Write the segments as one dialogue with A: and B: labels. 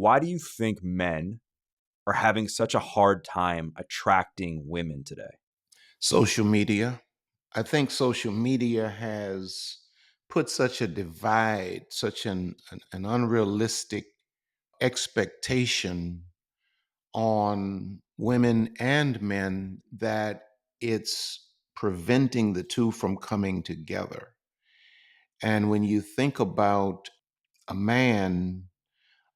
A: why do you think men are having such a hard time attracting women today?
B: Social media. I think social media has put such a divide, such an unrealistic expectation on women and men that it's preventing the two from coming together. And when you think about a man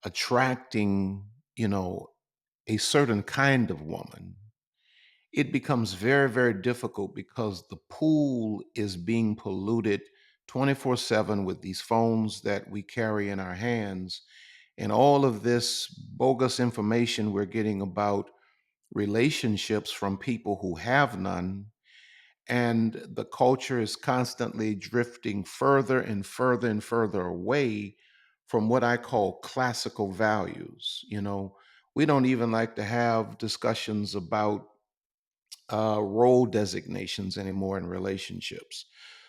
B: attracting, you know, a certain kind of woman, it becomes very, very difficult because the pool is being polluted 24/7 with these phones that we carry in our hands and all of this bogus information we're getting about relationships from people who have none. And the culture is constantly drifting further and further and further away from what I call classical values. We don't even like to have discussions about role designations anymore in relationships.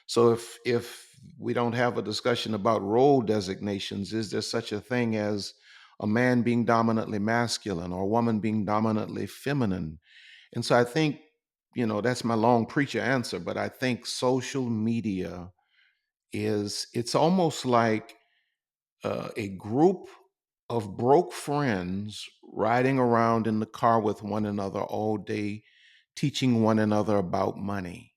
B: So if we don't have a discussion about role designations, is there such a thing as a man being dominantly masculine or a woman being dominantly feminine? And so I think, that's my long preacher answer, but I think social media it's almost like a group of broke friends riding around in the car with one another all day, teaching one another about money.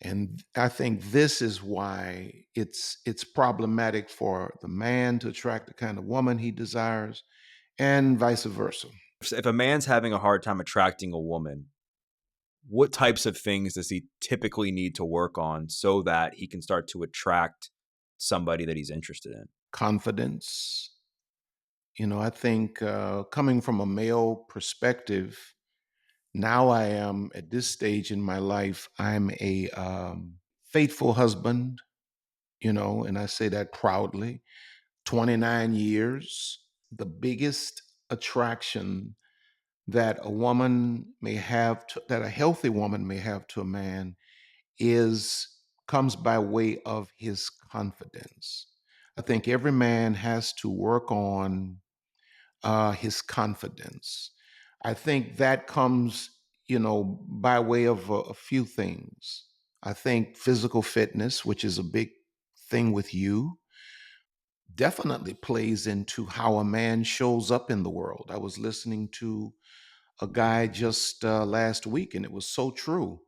B: And I think this is why it's problematic for the man to attract the kind of woman he desires and vice versa.
A: If a man's having a hard time attracting a woman, what types of things does he typically need to work on so that he can start to attract somebody that he's interested in?
B: Confidence. I think coming from a male perspective, now I am at this stage in my life, I'm a faithful husband, and I say that proudly. 29 years, the biggest attraction that a woman may have that a healthy woman may have to a man is comes by way of his confidence. I think every man has to work on his confidence. I think that comes, by way of a few things. I think physical fitness, which is a big thing with you, definitely plays into how a man shows up in the world. I was listening to a guy just last week, and it was so true.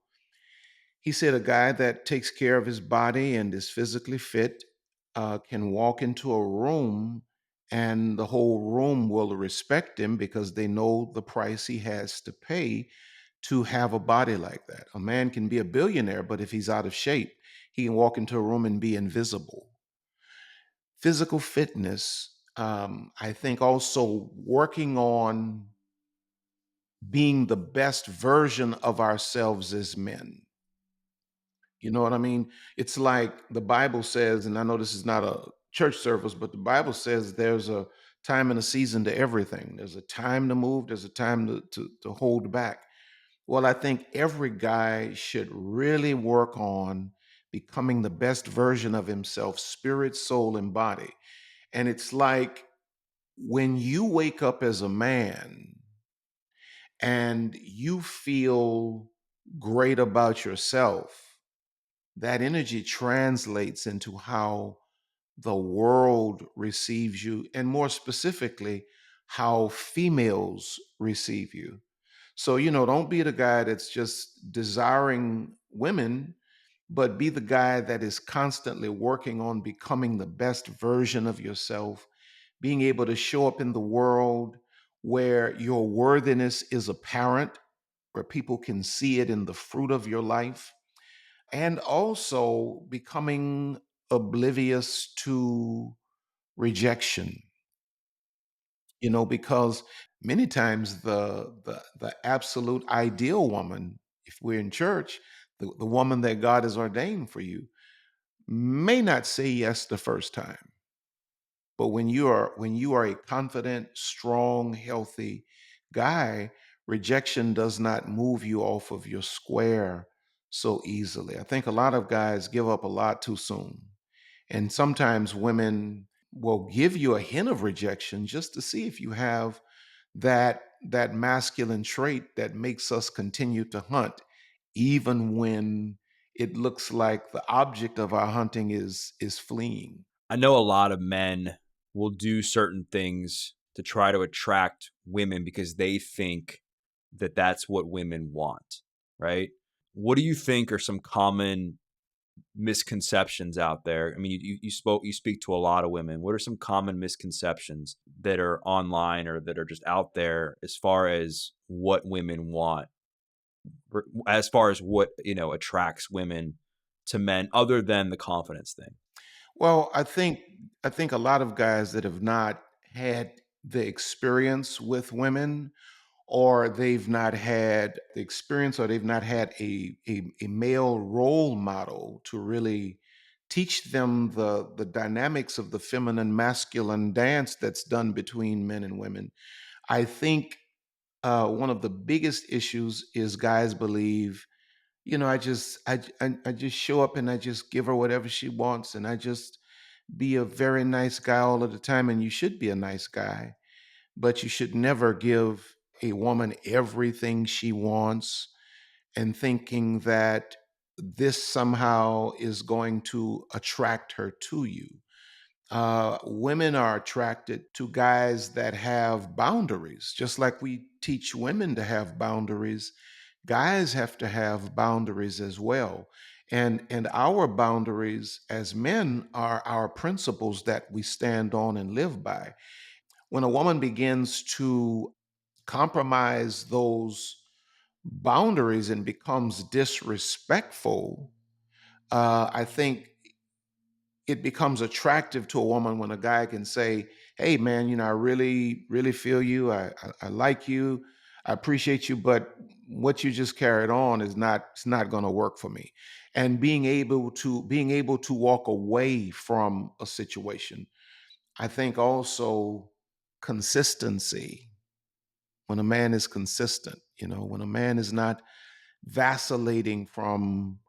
B: He said a guy that takes care of his body and is physically fit can walk into a room and the whole room will respect him because they know the price he has to pay to have a body like that. A man can be a billionaire, but if he's out of shape, he can walk into a room and be invisible. Physical fitness, I think also working on being the best version of ourselves as men. You know what I mean? It's like the Bible says, and I know this is not a church service, but the Bible says there's a time and a season to everything. There's a time to move, there's a time to hold back. Well, I think every guy should really work on becoming the best version of himself, spirit, soul, and body. And it's like when you wake up as a man and you feel great about yourself, that energy translates into how the world receives you, and more specifically, how females receive you. So, don't be the guy that's just desiring women, but be the guy that is constantly working on becoming the best version of yourself, being able to show up in the world where your worthiness is apparent, where people can see it in the fruit of your life, and also becoming oblivious to rejection, because many times the absolute ideal woman, if we're in church, the woman that God has ordained for you may not say yes the first time. But when you are a confident, strong, healthy guy, rejection does not move you off of your square so easily. I think a lot of guys give up a lot too soon. And sometimes women will give you a hint of rejection just to see if you have that masculine trait that makes us continue to hunt even when it looks like the object of our hunting is fleeing.
A: I know a lot of men will do certain things to try to attract women because they think that that's what women want, right? What do you think are some common misconceptions out there? I mean, you speak to a lot of women. What are some common misconceptions that are online or that are just out there as far as what women want, as far as what, attracts women to men other than the confidence thing?
B: Well, I think a lot of guys that have not had the experience with women, or they've not had the experience, or they've not had a male role model to really teach them the dynamics of the feminine masculine dance that's done between men and women. I think one of the biggest issues is guys believe, I just show up and I just give her whatever she wants, and I just be a very nice guy all of the time. And you should be a nice guy, but you should never give a woman everything she wants and thinking that this somehow is going to attract her to you. Women are attracted to guys that have boundaries, just like we teach women to have boundaries. Guys have to have boundaries as well. And our boundaries as men are our principles that we stand on and live by. When a woman begins to compromise those boundaries and becomes disrespectful, I think it becomes attractive to a woman when a guy can say, "Hey, man, I really, really feel you. I like you. I appreciate you, but what you just carried on it's not going to work for me." And being able to walk away from a situation. I think also consistency. When a man is consistent, when a man is not vacillating from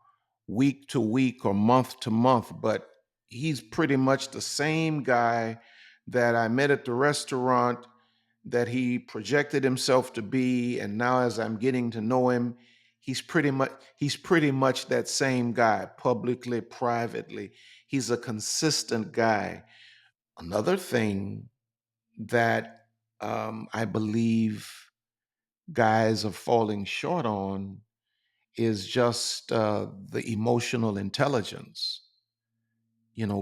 B: week to week or month to month, but he's pretty much the same guy that I met at the restaurant, that he projected himself to be, and now as I'm getting to know him, he's pretty much that same guy, publicly, privately. He's a consistent guy. Another thing that I believe guys are falling short on is just the emotional intelligence,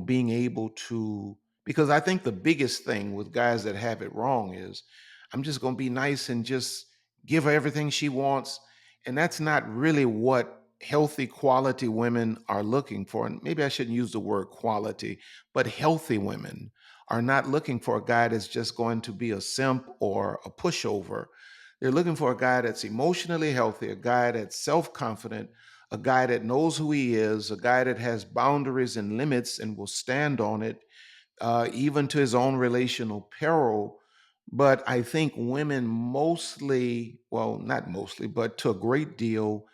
B: being able to, because I think the biggest thing with guys that have it wrong is, I'm just going to be nice and just give her everything she wants. And that's not really what healthy quality women are looking for. And maybe I shouldn't use the word quality, but healthy women are not looking for a guy that's just going to be a simp or a pushover. They're looking for a guy that's emotionally healthy, a guy that's self confident, a guy that knows who he is, a guy that has boundaries and limits and will stand on it, even to his own relational peril. But I think women mostly, well, not mostly, but to a great deal,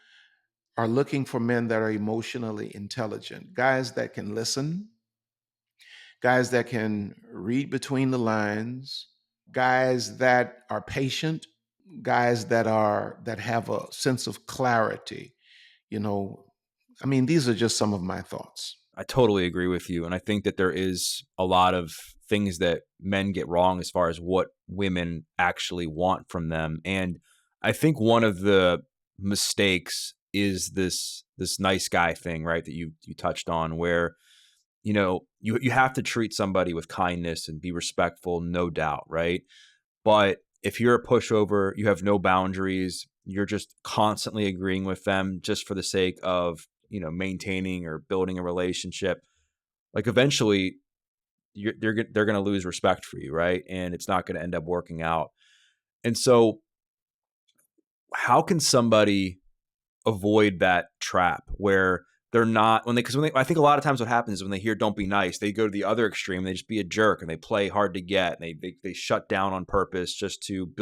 B: are looking for men that are emotionally intelligent, guys that can listen, guys that can read between the lines, guys that are patient, guys that have a sense of clarity. You know, I mean, these are just some of my thoughts.
A: I totally agree with you. And I think that there is a lot of things that men get wrong as far as what women actually want from them. And I think one of the mistakes is this nice guy thing, right? That you touched on, where you have to treat somebody with kindness and be respectful, no doubt, right? But if you're a pushover, you have no boundaries, you're just constantly agreeing with them just for the sake of, maintaining or building a relationship. Like eventually they're going to lose respect for you, right? And it's not going to end up working out. And so how can somebody avoid that trap where they're not when they I think a lot of times what happens is when they hear "don't be nice," they go to the other extreme. They just be a jerk and they play hard to get. And they shut down on purpose just to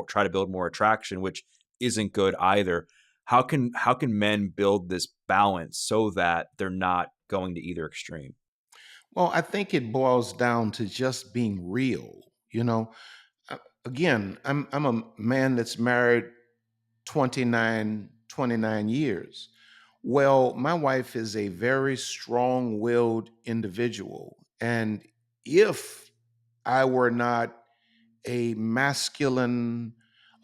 A: try to build more attraction, which isn't good either. How can men build this balance so that they're not going to either extreme?
B: Well, I think it boils down to just being real. You know, again, I'm a man that's married 29 years. Well, my wife is a very strong-willed individual, and if I were not a masculine,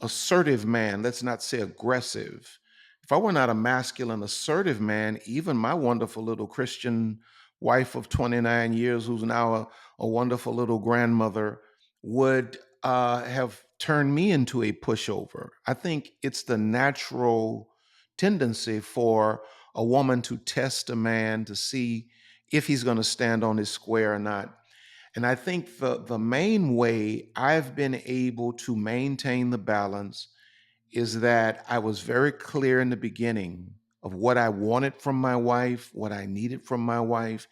B: assertive man, let's not say aggressive. If I were not a masculine, assertive man, even my wonderful little Christian wife of 29 years, who's now a wonderful little grandmother, would have turned me into a pushover. I think it's the natural tendency for a woman to test a man to see if he's going to stand on his square or not. And I think the main way I've been able to maintain the balance is that I was very clear in the beginning of what I wanted from my wife, what I needed from my wife,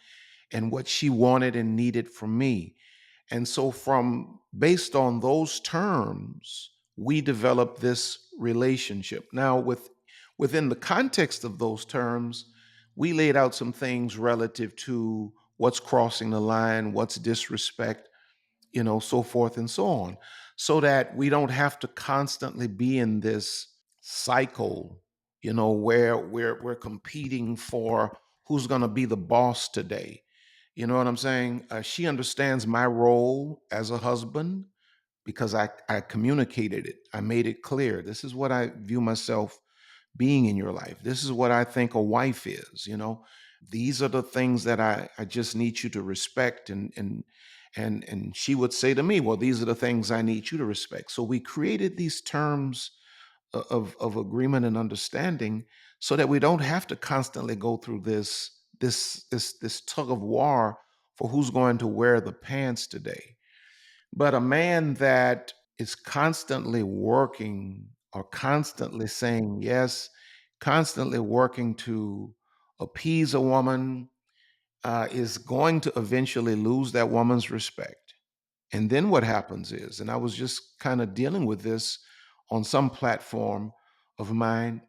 B: and what she wanted and needed from me. And so from based on those terms, we developed this relationship. Now within the context of those terms, we laid out some things relative to what's crossing the line, what's disrespect, so forth and so on, so that we don't have to constantly be in this cycle, where we're competing for who's going to be the boss today. You know what I'm saying? She understands my role as a husband because I communicated it. I made it clear. This is what I view myself being in your life. This is what I think a wife is. These are the things that I just need you to respect, and she would say to me, well, these are the things I need you to respect. So we created these terms of agreement and understanding so that we don't have to constantly go through this tug of war for who's going to wear the pants today. But a man that is constantly working or constantly saying yes, constantly working to appease a woman, is going to eventually lose that woman's respect. And then what happens is, and I was just kind of dealing with this on some platform of mine,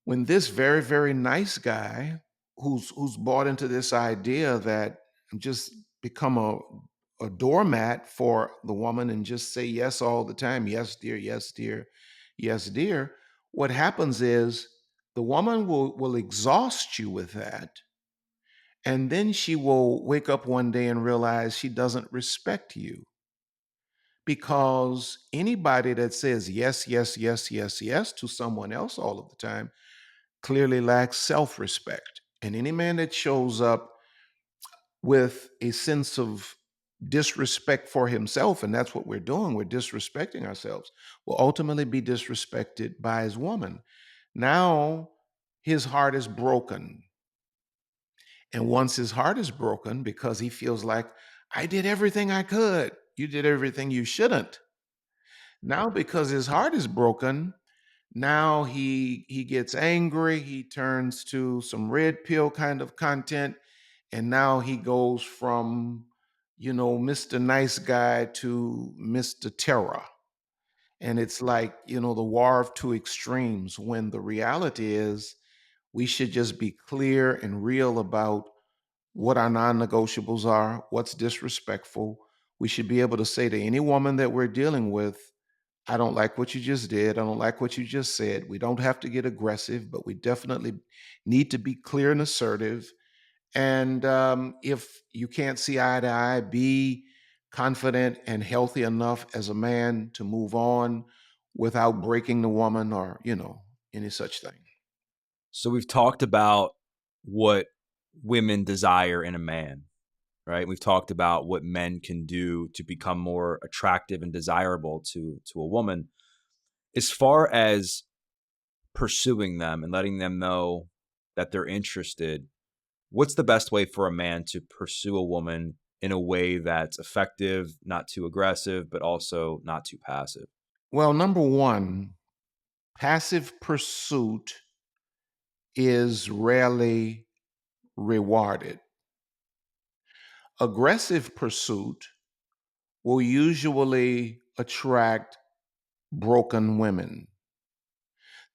B: when this very, very nice guy who's bought into this idea that just become a doormat for the woman and just say yes all the time, yes dear, yes dear, yes dear, what happens is the woman will exhaust you with that, and then she will wake up one day and realize she doesn't respect you, because anybody that says yes, yes, yes, yes, yes to someone else all of the time clearly lacks self respect. And any man that shows up with a sense of disrespect for himself, and that's what we're doing, we're disrespecting ourselves, will ultimately be disrespected by his woman. Now his heart is broken. And once his heart is broken because he feels like, I did everything I could, you did everything you shouldn't. Now, because his heart is broken, now he gets angry, he turns to some red pill kind of content, and now he goes from, Mr. Nice Guy to Mr. Terror. And it's like, the war of two extremes, when the reality is we should just be clear and real about what our non-negotiables are, what's disrespectful. We should be able to say to any woman that we're dealing with, I don't like what you just did. I don't like what you just said. We don't have to get aggressive, but we definitely need to be clear and assertive. And if you can't see eye to eye, be confident and healthy enough as a man to move on without breaking the woman or, any such thing.
A: So we've talked about what women desire in a man, right? We've talked about what men can do to become more attractive and desirable to a woman. As far as pursuing them and letting them know that they're interested, what's the best way for a man to pursue a woman in a way that's effective, not too aggressive, but also not too passive?
B: Well, number one, passive pursuit is rarely rewarded. Aggressive pursuit will usually attract broken women.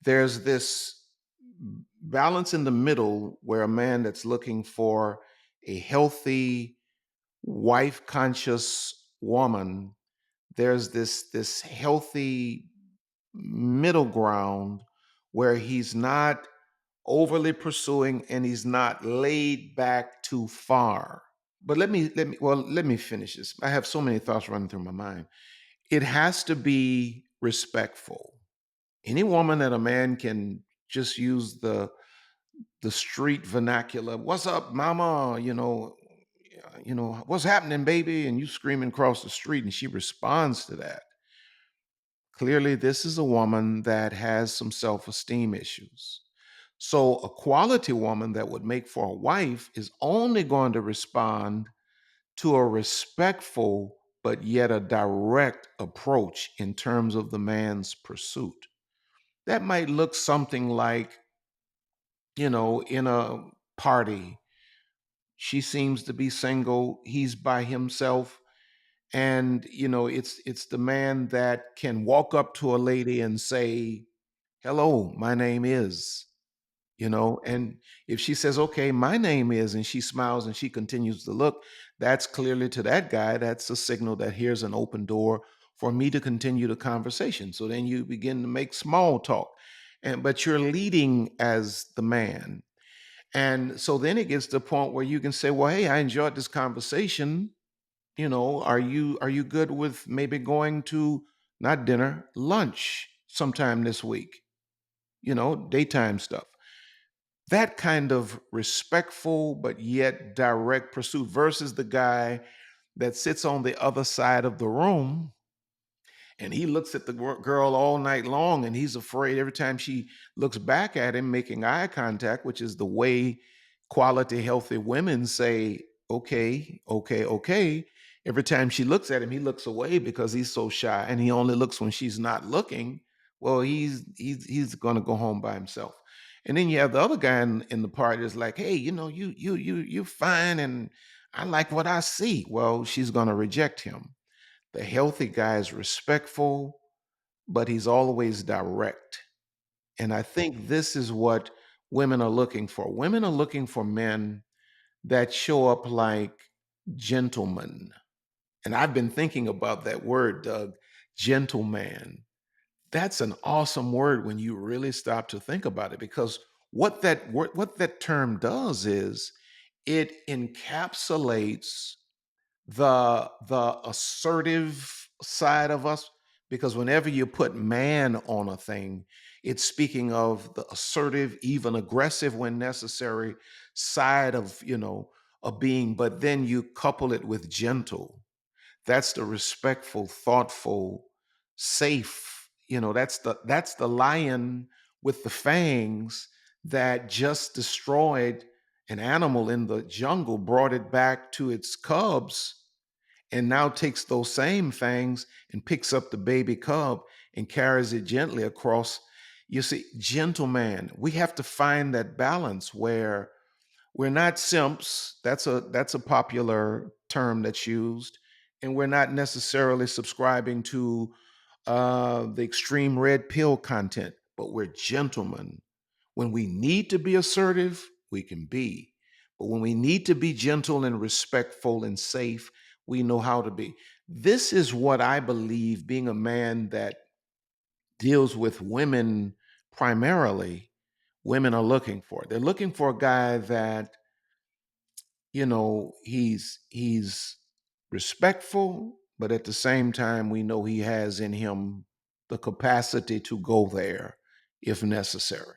B: There's this balance in the middle where a man that's looking for a healthy, wife conscious woman, there's this healthy middle ground where he's not overly pursuing and he's not laid back too far. But let me finish this. I have so many thoughts running through my mind. It has to be respectful. Any woman that a man can just use the street vernacular, "What's up, mama?" "What's happening, baby?" And you screaming across the street and she responds to that. Clearly, this is a woman that has some self-esteem issues. So a quality woman that would make for a wife is only going to respond to a respectful but yet a direct approach in terms of the man's pursuit. That might look something like, in a party, she seems to be single, he's by himself, and it's the man that can walk up to a lady and say, "Hello, my name is," and if she says, "Okay, my name is," and she smiles and she continues to look, that's clearly to that guy, that's a signal that here's an open door for me to continue the conversation. So then you begin to make small talk, but you're leading as the man. And so then it gets to the point where you can say, "Well, hey, I enjoyed this conversation. Are you good with maybe going to not dinner, lunch sometime this week? Daytime stuff." That kind of respectful but yet direct pursuit versus the guy that sits on the other side of the room and he looks at the girl all night long and he's afraid every time she looks back at him making eye contact, which is the way quality healthy women say, "Okay, okay, okay." Every time she looks at him he looks away because he's so shy and he only looks when she's not looking. Well, he's going to go home by himself. And then you have the other guy in the party that's like, "Hey, you're fine and I like what I see." Well, she's going to reject him. The healthy guy is respectful, but he's always direct. And I think this is what women are looking for. Women are looking for men that show up like gentlemen. And I've been thinking about that word, Doug, gentleman. That's an awesome word when you really stop to think about it, because what that term does is it encapsulates the assertive side of us, because whenever you put man on a thing, it's speaking of the assertive, even aggressive when necessary side of a being, but then you couple it with gentle. That's the respectful, thoughtful, safe. That's the lion with the fangs that just destroyed an animal in the jungle, brought it back to its cubs, and now takes those same fangs and picks up the baby cub and carries it gently across. You see, gentleman, we have to find that balance where we're not simps. That's a popular term that's used, and we're not necessarily subscribing to the extreme red pill content, but we're gentlemen. When we need to be assertive, we can be. But when we need to be gentle and respectful and safe, we know how to be. This is what I believe being a man that deals with women primarily, women are looking for. They're looking for a guy that, he's respectful, but at the same time, we know he has in him the capacity to go there if necessary.